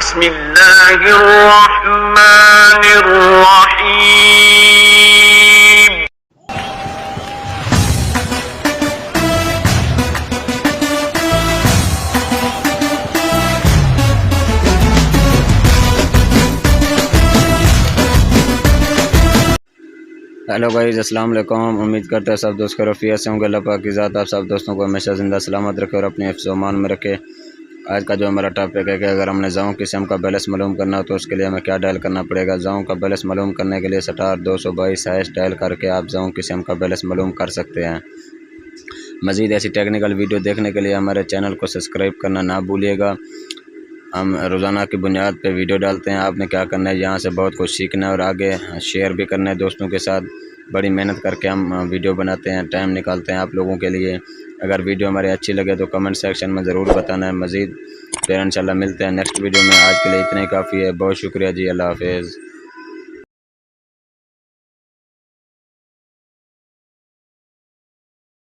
बिस्मिल्लाहिर्रहमानिर्रहीम। Hello guys, अस्सलाम वालेकुम। उम्मीद करते हैं सब दोस्त खैरियत से होंगे। अल्लाह पाक की ज़ात आप सब दोस्तों को हमेशा ज़िंदा सलामत रखे और अपने हिफ्ज़ व अमान में रखे। आज का जो हमारा टॉपिक है कि अगर हमने ज़ाओं की सिम का बैलेंस मालूम करना हो तो उसके लिए हमें क्या डायल करना पड़ेगा। ज़ाओं का बैलेंस मालूम करने के लिए *222# डायल करके आप ज़ाओं की सिम का बैलेंस मालूम कर सकते हैं। मज़ीद ऐसी टेक्निकल वीडियो देखने के लिए हमारे चैनल को सब्सक्राइब करना ना भूलिएगा। हम रोज़ाना की बुनियाद पे वीडियो डालते हैं। आपने क्या करना है, यहाँ से बहुत कुछ सीखना है और आगे शेयर भी करना है दोस्तों के साथ। बड़ी मेहनत करके हम वीडियो बनाते हैं, टाइम निकालते हैं आप लोगों के लिए। अगर वीडियो हमारी अच्छी लगे तो कमेंट सेक्शन में ज़रूर बताना है। मज़ीद फिर इंशाल्लाह मिलते हैं नेक्स्ट वीडियो में। आज के लिए इतना ही काफ़ी है। बहुत शुक्रिया जी, अल्लाह हाफ़िज़।